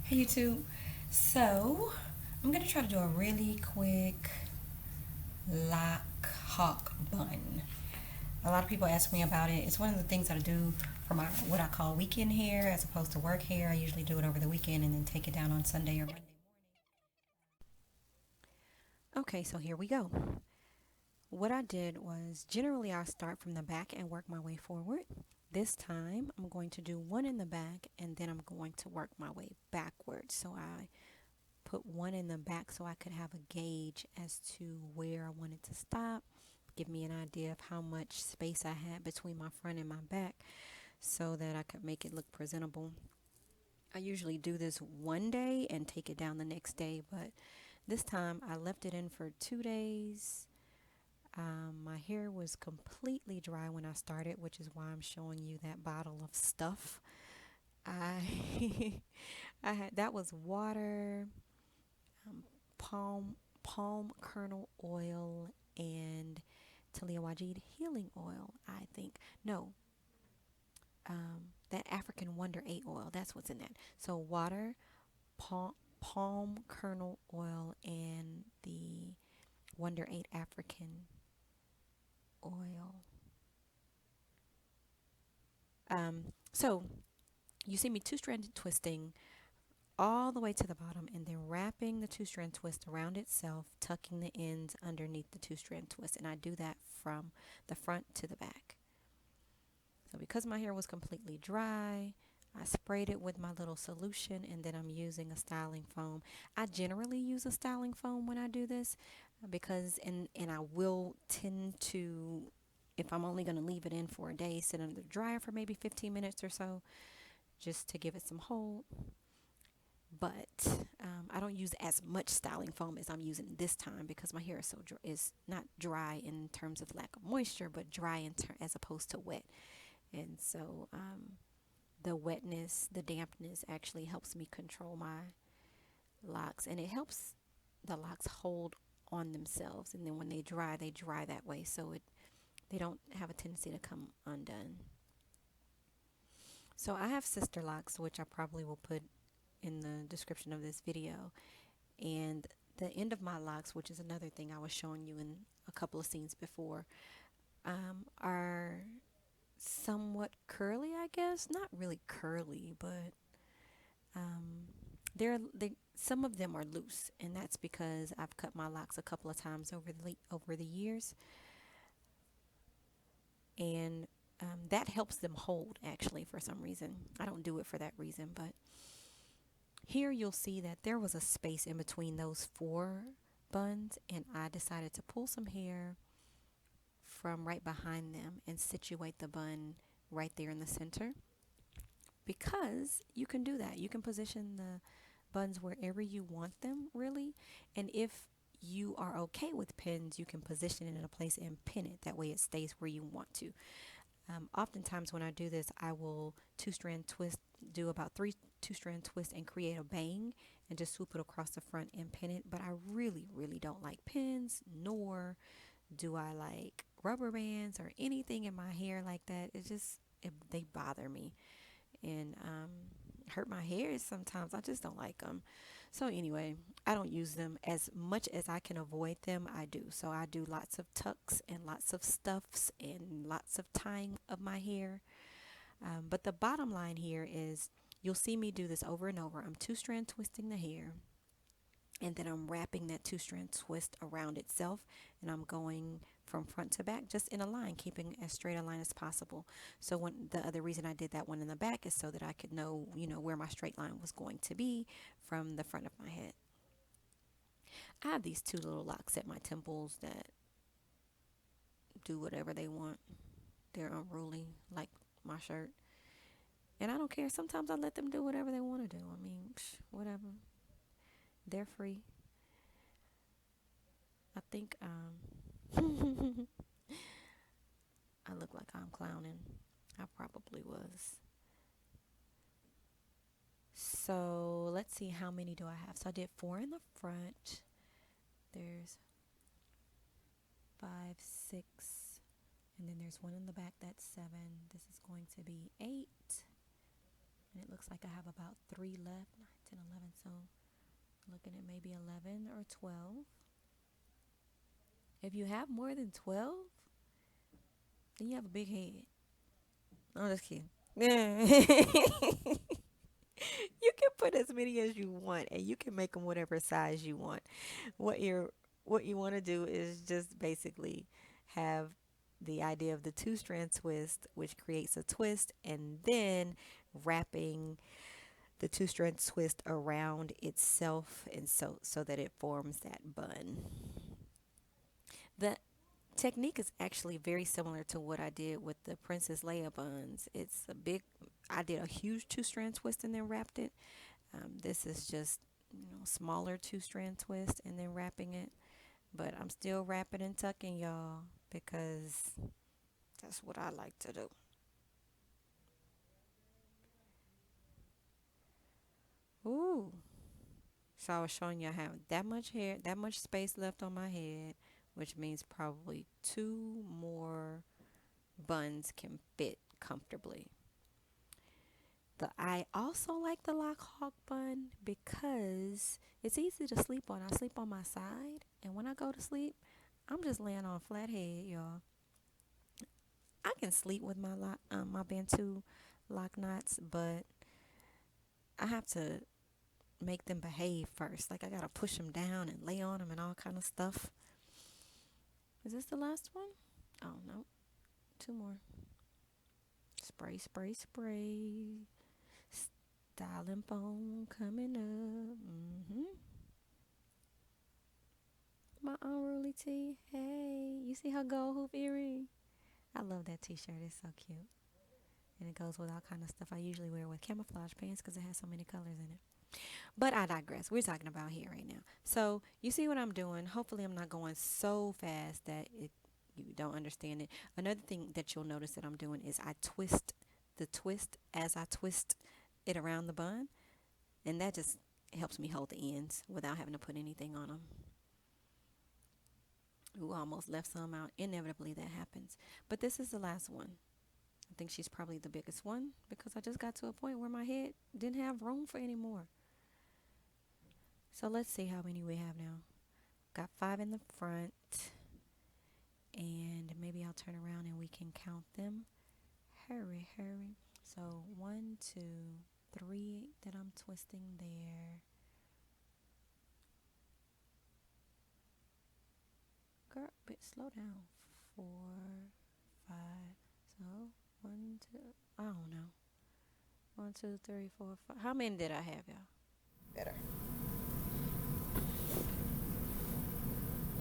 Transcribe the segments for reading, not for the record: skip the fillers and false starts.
Hey YouTube. So I'm gonna try to do a really quick lock hawk bun. A lot of people ask me about it. It's one of the things that I do for my what I call weekend hair as opposed to work hair. I usually do it over the weekend and then take it down on Sunday or Monday. Okay, so here we go. What I did was generally I start from the back and work my way forward. This time I'm going to do one in the back and then I'm going to work my way backwards. So I put one in the back so I could have a gauge as to where I wanted to stop, give me an idea of how much space I had between my front and my back so that I could make it look presentable. I usually do this one day and take it down the next day, but this time I left it in for 2 days. My hair was completely dry when I started, which is why I'm showing you that bottle of stuff. I I had that was water, um, palm kernel oil, and Talia Wajid healing oil. I think no, that African Wonder 8 oil. That's what's in that. So water, palm kernel oil, and the Wonder 8 African oil. So you see me two-strand twisting all the way to the bottom and then wrapping the two-strand twist around itself, tucking the ends underneath the two-strand twist. And I do that from the front to the back. So because my hair was completely dry, I sprayed it with my little solution and then I'm using a styling foam. I generally use a styling foam when I do this because and I will tend to, if I'm only going to leave it in for a day, sit under the dryer for maybe 15 minutes or so just to give it some hold. But I don't use as much styling foam as I'm using this time because my hair is so is not dry in terms of lack of moisture, but dry as opposed to wet. And so the wetness, the dampness actually helps me control my locks, and it helps the locks hold on themselves. And then when they dry that way, so they don't have a tendency to come undone. So I have sister locks, which I probably will put in the description of this video. And the end of my locks, which is another thing I was showing you in a couple of scenes before, are somewhat curly, I guess. Not really curly, but um, they some of them are loose, and that's because I've cut my locks a couple of times over the years, and that helps them hold actually for some reason. I don't do it for that reason, but here you'll see that there was a space in between those four buns, and I decided to pull some hair from right behind them and situate the bun right there in the center, because you can do that. You can position the buns wherever you want them, really. And if you are okay with pins, you can position it in a place and pin it. That way it stays where you want to. Oftentimes when I do this, I will two-strand twist, do about three two-strand twists and create a bang and just swoop it across the front and pin it. But I really, really don't like pins, nor do I like rubber bands or anything in my hair like that. They bother me and hurt my hair sometimes. I just don't like them. So anyway, I don't use them as much as I can avoid them. I do. So I do lots of tucks and lots of stuffs and lots of tying of my hair. But the bottom line here is you'll see me do this over and over. I'm two-strand twisting the hair, and then I'm wrapping that two-strand twist around itself, and I'm going from front to back just in a line, keeping as straight a line as possible. So the other reason I did that one in the back is so that I could know, where my straight line was going to be from the front of my head. I have these two little locks at my temples that do whatever they want. They're unruly, like my shirt. And I don't care. Sometimes I let them do whatever they want to do. I mean, whatever. They're free. I think I look like I'm clowning. I probably was. So let's see, how many do I have? So I did four in the front. There's five, six, and then there's one in the back. That's seven. This is going to be eight. And it looks like I have about three left. 10, 11. So looking at maybe 11 or 12. If you have more than 12, then you have a big head. I'm just kidding. You can put as many as you want, and you can make them whatever size you want. What you're what you want to do is just basically have the idea of the two strand twist, which creates a twist, and then wrapping the two strand twist around itself, and so that it forms that bun. The technique is actually very similar to what I did with the Princess Leia buns. I did a huge two strand twist and then wrapped it. This is just, smaller two strand twist and then wrapping it. But I'm still wrapping and tucking, y'all, because that's what I like to do. Ooh. So I was showing you I have that much hair, that much space left on my head, which means probably two more buns can fit comfortably. I also like the Lock Hawk bun because it's easy to sleep on. I sleep on my side, and when I go to sleep, I'm just laying on a flat head, y'all. I can sleep with my Bantu lock knots, but I have to make them behave first. Like I gotta push them down and lay on them and all kind of stuff. Is this the last one? Oh no, two more. Spray, spray, spray. Styling phone coming up. My unruly tee. Hey, you see her gold hoop earring? I love that t-shirt. It's so cute. And it goes with all kind of stuff I usually wear with camouflage pants because it has so many colors in it. But I digress. We're talking about hair right now. So you see what I'm doing. Hopefully I'm not going so fast that you don't understand it. Another thing that you'll notice that I'm doing is I twist the twist as I twist it around the bun. And that just helps me hold the ends without having to put anything on them. Ooh, almost left some out. Inevitably that happens. But this is the last one. I think she's probably the biggest one because I just got to a point where my head didn't have room for any more. So let's see how many we have now. Got 5 in the front. And maybe I'll turn around and we can count them. Hurry, hurry. So 1, 2, 3 that I'm twisting there. Girl, but slow down. 4, 5. So 1, 2. I don't know. 1, 2, 3, 4, 5. How many did I have, y'all? Better.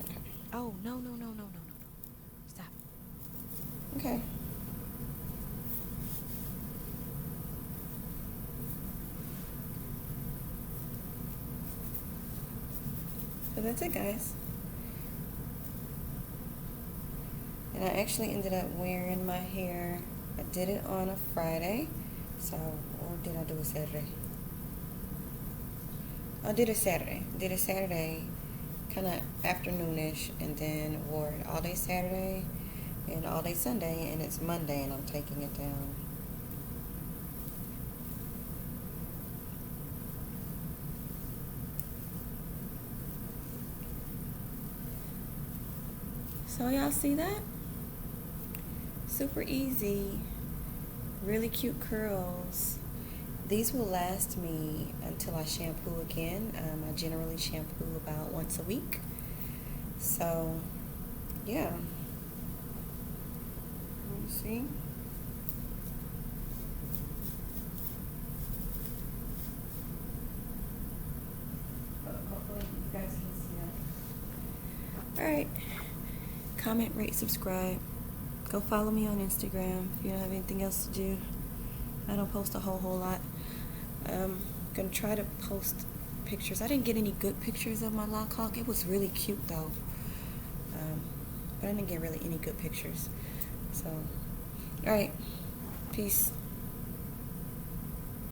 Okay. Oh no. Stop. Okay. So that's it, guys. And I actually ended up wearing my hair. I did it on a Friday. So, or did I do a Saturday? I did a Saturday. Kind of afternoonish, and then wore it all day Saturday and all day Sunday, and it's Monday, and I'm taking it down. So y'all see that? Super easy, really cute curls. These will last me until I shampoo again. I generally shampoo about once a week. So, yeah. You see? Hopefully you guys can see that. Alright. Comment, rate, subscribe. Go follow me on Instagram if you don't have anything else to do. I don't post a whole lot. I'm going to try to post pictures. I didn't get any good pictures of my Lock Hawk. It was really cute though. But I didn't get really any good pictures. So, alright. Peace.